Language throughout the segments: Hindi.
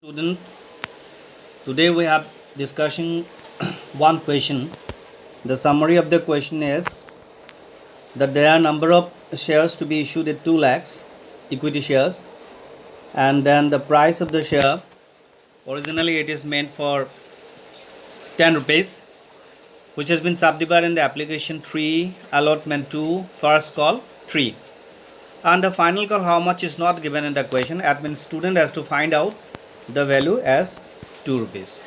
Student, today we have discussing one question. The summary of the question is that there are number of shares to be issued at 2 lakhs equity shares, and then the price of the share, originally it is meant for 10 rupees, which has been subdivided in the application 3 allotment 2 first call 3, and the final call how much is not given in the question. That means student has to find out the value as 2 rupees.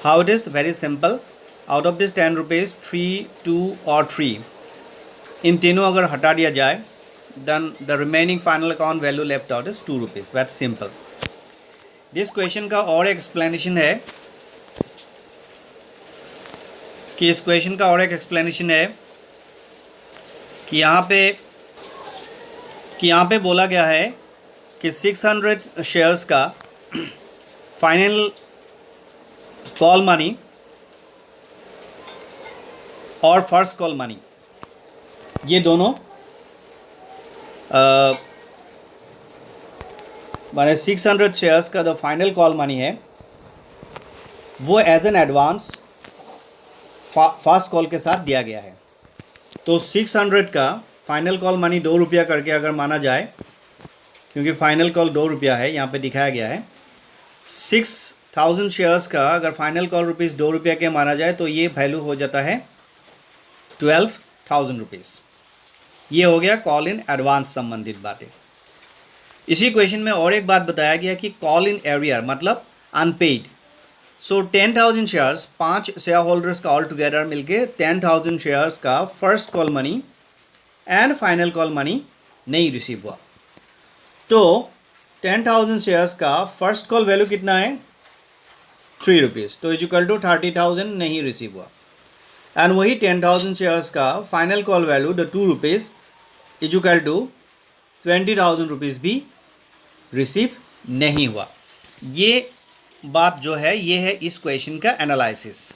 How it is? Very simple. Out of this 10 rupees, 3, 2 or 3, इन तीनों अगर हटा दिया जाए, then the remaining final account value left out is 2 rupees. That's simple. This question का और explanation है कि इस question का और एक explanation है कि यहाँ पे बोला गया है कि 600 शेयर्स का फाइनल कॉल मनी और फर्स्ट कॉल मनी, ये दोनों माने 600 शेयर्स का जो फाइनल कॉल मनी है वो as an advance first call के साथ दिया गया है. तो 600 का फाइनल कॉल मनी 2 रुपया करके अगर माना जाए, क्योंकि फाइनल कॉल 2 रुपया है, यहाँ पे दिखाया गया है. 6000 शेयर्स का अगर फाइनल कॉल रुपीज़ 2 रुपया के माना जाए तो ये वैल्यू हो जाता है 12,000 रुपीज़. ये हो गया कॉल इन एडवांस संबंधित बातें. इसी क्वेश्चन में और एक बात बताया गया कि कॉल इन एरियर मतलब अनपेड. सो 10,000 शेयर्स, 5 शेयर होल्डर्स का ऑल टुगेदर मिलके 10,000 शेयर्स का first call money and final call money नहीं रिसीव हुआ. तो 10,000 शेयर्स का फर्स्ट कॉल वैल्यू कितना है? 3 रुपीज़. तो इक्वल टू 30,000 नहीं रिसीव हुआ. एंड वही 10,000 शेयर्स का final call value the 2 rupees equal to 20,000 rupees भी रिसीव नहीं हुआ. ये बात जो है ये है इस क्वेश्चन का एनालिसिस.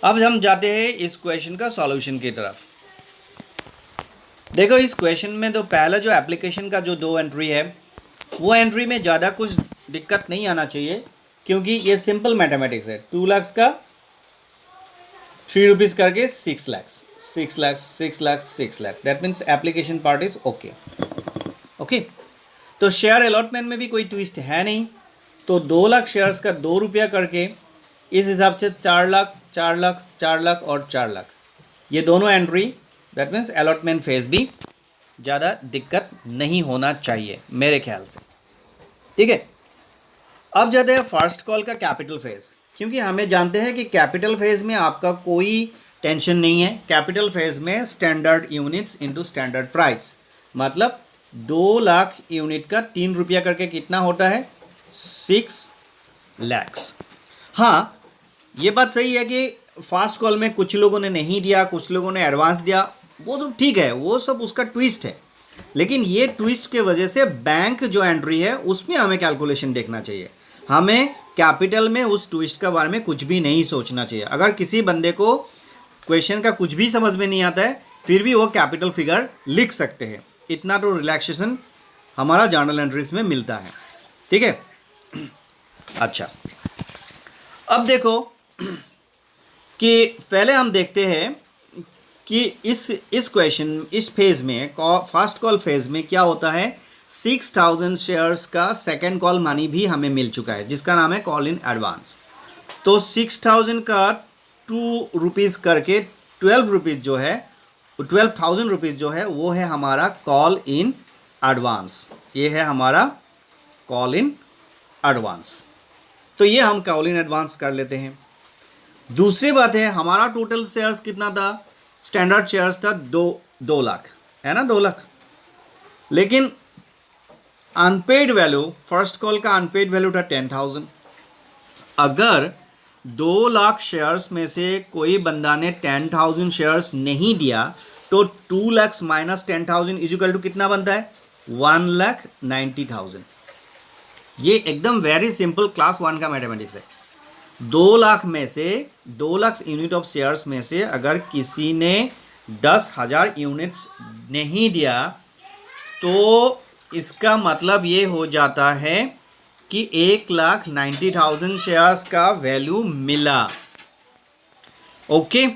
अब हम जाते हैं इस क्वेश्चन का सॉल्यूशन की तरफ. देखो इस क्वेश्चन में तो पहला जो एप्लीकेशन का जो 2 एंट्री है वो एंट्री में ज़्यादा कुछ दिक्कत नहीं आना चाहिए, क्योंकि ये सिंपल मैथमेटिक्स है. 2 लाख का 3 रुपीज़ करके 6 lakhs, 6 lakhs, 6 lakhs, 6 lakhs. That means application part is okay. तो शेयर अलॉटमेंट में भी कोई ट्विस्ट है नहीं. तो 2 लाख शेयर्स का 2 रुपया करके इस हिसाब से 4 लाख, 4 लाख, 4 लाख और 4 लाख, ये दोनों entry. That means allotment phase भी ज़्यादा दिक्कत नहीं होना चाहिए मेरे ख्याल से. ठीक है. अब जाते हैं फर्स्ट कॉल का कैपिटल फेज, क्योंकि हमें जानते हैं कि कैपिटल फेज में आपका कोई टेंशन नहीं है. कैपिटल फेज में standard units into standard price, मतलब 2 लाख यूनिट का 3 रुपया करके कितना होता है? 6 lakhs. हाँ, ये बात सही है कि फास्ट कॉल में कुछ लोगों ने नहीं दिया, कुछ लोगों ने एडवांस दिया, वो तो ठीक है, वो सब उसका ट्विस्ट है. लेकिन ये ट्विस्ट के वजह से बैंक जो एंट्री है उसमें हमें कैलकुलेशन देखना चाहिए. हमें कैपिटल में उस ट्विस्ट के बारे में कुछ भी नहीं सोचना चाहिए. अगर किसी बंदे को क्वेश्चन का कुछ भी समझ में नहीं आता है फिर भी वो कैपिटल फिगर लिख सकते हैं. इतना तो रिलैक्सेशन हमारा जर्नल एंट्रीज में मिलता है. ठीक है. अच्छा, अब देखो कि पहले हम देखते हैं कि इस क्वेश्चन इस फेज़ में फर्स्ट कॉल फेज़ में क्या होता है. 6,000 शेयर्स का सेकंड कॉल मनी भी हमें मिल चुका है जिसका नाम है कॉल इन एडवांस. तो 6,000 का 2 रुपीज़ करके 12 रुपीज़ जो है, 12,000 रुपीज़ जो है वो है हमारा कॉल इन एडवांस. ये है हमारा कॉल इन एडवांस. तो ये हम कॉल इन एडवांस कर लेते हैं. दूसरी बात है, हमारा टोटल शेयर्स कितना था? स्टैंडर्ड शेयर्स था 2 लाख, है ना, 2 लाख. लेकिन अनपेड वैल्यू, फर्स्ट कॉल का अनपेड वैल्यू था 10,000. अगर 2 लाख शेयर्स में से कोई बंदा ने 10,000 शेयर्स नहीं दिया तो 2 lakhs माइनस 10,000 इक्वल टू कितना बनता है? 1,90,000. ये एकदम वेरी सिंपल क्लास 1 का मैथमेटिक्स है. 2 लाख में से 2 लाख यूनिट ऑफ शेयर्स में से अगर किसी ने 10,000 यूनिट्स नहीं दिया तो इसका मतलब ये हो जाता है कि 1,90,000 शेयर्स का वैल्यू मिला। ओके,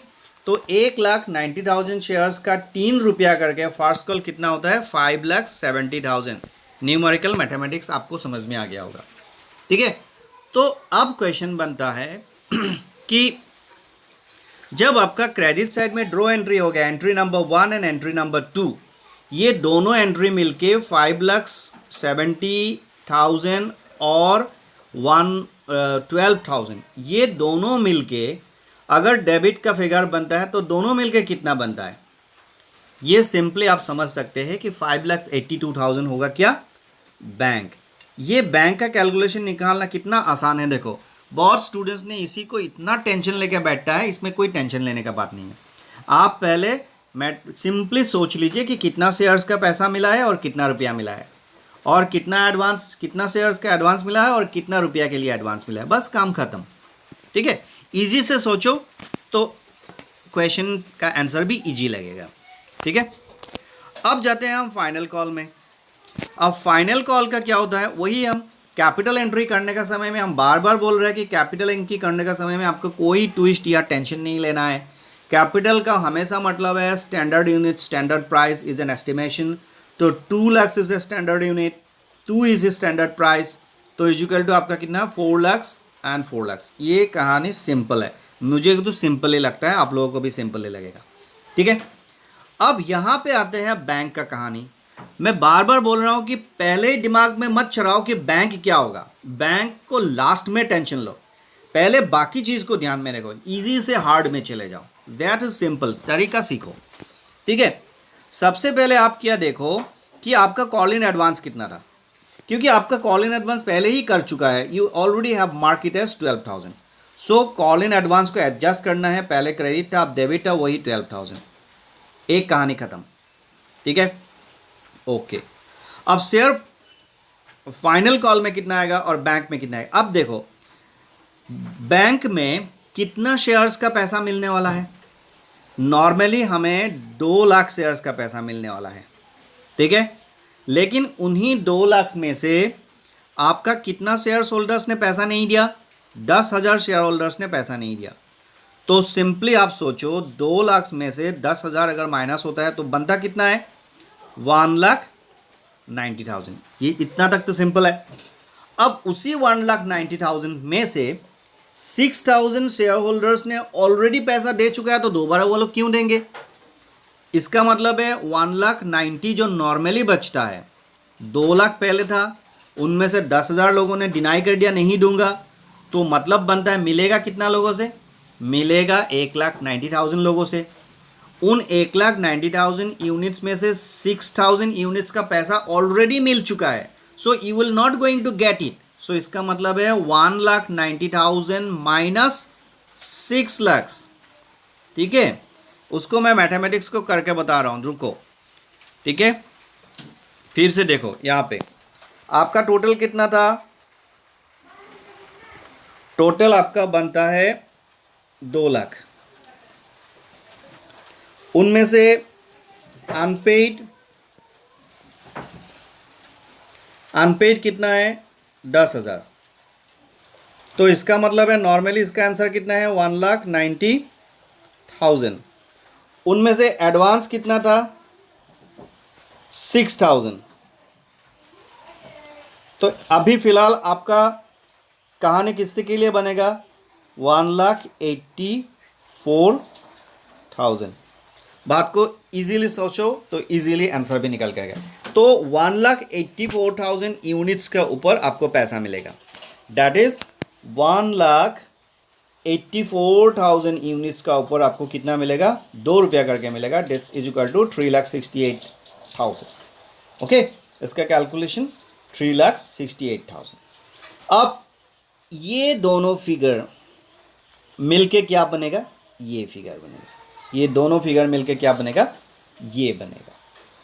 तो 1,90,000 शेयर्स का 3 रुपया करके फर्स्ट कॉल कितना होता है? 5,70,000। न्यूमेरिकल मैथमेटिक्स आपको समझ में आ गया होगा, ठीक है। तो अब क्वेश्चन बनता है कि जब आपका क्रेडिट साइड में ड्रॉ एंट्री हो गया, entry number 1 and entry number 2, ये दोनों एंट्री मिलके 5,70,000 और 12,000, ये दोनों मिलके अगर डेबिट का फिगर बनता है तो दोनों मिलके कितना बनता है? ये सिंपली आप समझ सकते हैं कि 5,82,000 होगा क्या? बैंक। ये बैंक का कैलकुलेशन निकालना कितना आसान है। देखो, बहुत स्टूडेंट्स ने इसी को इतना टेंशन लेके बैठा है, इसमें कोई टेंशन लेने का बात नहीं है। आप पहले सिंपली सोच लीजिए कि कितना शेयर्स का पैसा मिला है और कितना रुपया मिला है, और कितना एडवांस, कितना शेयर्स का एडवांस मिला है और कितना रुपया के लिए एडवांस मिला है, बस काम खत्म, ठीक है। इजी से सोचो तो क्वेश्चन का आंसर भी इजी लगेगा, ठीक है। अब जाते हैं हम फाइनल कॉल में। अब फाइनल कॉल का क्या होता है? वही हम कैपिटल एंट्री करने का समय में हम बार बार बोल रहे हैं कि कैपिटल एंट्री करने का समय में आपको कोई ट्विस्ट या टेंशन नहीं लेना है। कैपिटल का हमेशा मतलब है standard unit, standard price is an estimation. तो 2 lakh is a standard unit, 2 is a standard price, तो इक्वल टू आपका कितना? 4 लाख एंड 4 लाख। ये कहानी सिंपल है, मुझे तो सिंपल ही लगता है, आप लोगों को भी सिंपल ही लगेगा, ठीक है। अब यहाँ पे आते हैं बैंक का कहानी। मैं बार बार बोल रहा हूँ कि पहले दिमाग में मत चढ़ाओ कि बैंक क्या होगा, बैंक को लास्ट में टेंशन लो, पहले बाकी चीज़ को ध्यान में रखो, इजी से हार्ड में चले जाओ। दैट इज सिंपल, तरीका सीखो, ठीक है। सबसे पहले आप क्या देखो कि आपका कॉल इन एडवांस कितना था, क्योंकि आपका कॉल इन एडवांस पहले ही कर चुका है, you already have mark it as 12,000। So call in advance को एडजस्ट करना है, पहले क्रेडिट था, अब डेबिट था, वही 12,000, एक कहानी खत्म, ठीक है। ओके, अब शेयर फाइनल कॉल में कितना आएगा और बैंक में कितना आएगा। अब देखो, बैंक में कितना शेयर्स का पैसा मिलने वाला है? नॉर्मली हमें 2 लाख शेयर्स का पैसा मिलने वाला है, ठीक है। लेकिन उन्हीं 2 लाख में से आपका कितना शेयर होल्डर्स ने पैसा नहीं दिया? 10,000 शेयर होल्डर्स ने पैसा नहीं दिया। तो सिंपली आप सोचो, 2 लाख में से 10,000 अगर माइनस होता है तो बनता कितना है? 1,90,000। ये इतना तक तो सिंपल है। अब उसी 1,90,000 में से 6,000 शेयर होल्डर्स ने ऑलरेडी पैसा दे चुका है, तो दोबारा वो लोग क्यों देंगे? इसका मतलब है 1,90,000 जो नॉर्मली बचता है, 2 लाख पहले था, उनमें से 10,000 लोगों ने डिनाई कर दिया नहीं दूंगा, तो मतलब बनता है मिलेगा कितना लोगों से? मिलेगा 1,90,000 लोगों से। उन 1,90,000 यूनिट्स में से 6,000 यूनिट्स का पैसा ऑलरेडी मिल चुका है, so you will not going to get it. So इसका मतलब है 1,90,000 माइनस 6 लाख, ठीक है। उसको मैं मैथमेटिक्स को करके बता रहा हूँ, रुको, ठीक है। फिर से देखो, यहाँ पे आपका टोटल कितना था? टोटल आपका बनता है 2 लाख, उनमें से अनपेड कितना है? 10,000। तो इसका मतलब है नॉर्मली इसका आंसर कितना है? 1,90,000। उनमें से एडवांस कितना था? 6,000। तो अभी फिलहाल आपका कहानी किसके के लिए बनेगा? 1,84,000। बात को इजीली सोचो तो इजीली आंसर भी निकल के आएगा। तो 1,84,000 यूनिट्स के ऊपर आपको पैसा मिलेगा, दैट इज 1,84,000 यूनिट्स का ऊपर आपको कितना मिलेगा? 2 रुपया करके मिलेगा, that's is equal to 3,68,000। Okay, इसका कैलकुलेशन 3,68,000। अब ये दोनों फिगर मिलके क्या बनेगा? ये फिगर बनेगा। ये दोनों फिगर मिलके क्या बनेगा? ये बनेगा।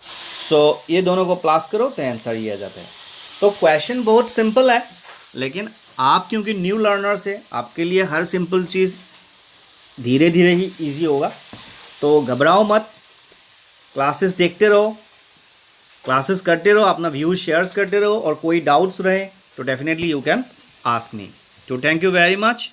सो ये दोनों को प्लस करो तो आंसर ये आ जाता है। तो क्वेश्चन बहुत सिंपल है, लेकिन आप क्योंकि न्यू लर्नर्स है, आपके लिए हर सिंपल चीज़ धीरे धीरे ही इजी होगा। तो घबराओ मत, क्लासेस देखते रहो, क्लासेस करते रहो, अपना व्यूज शेयर्स करते रहो, और कोई डाउट्स रहे तो definitely you can ask me. तो थैंक यू वेरी मच।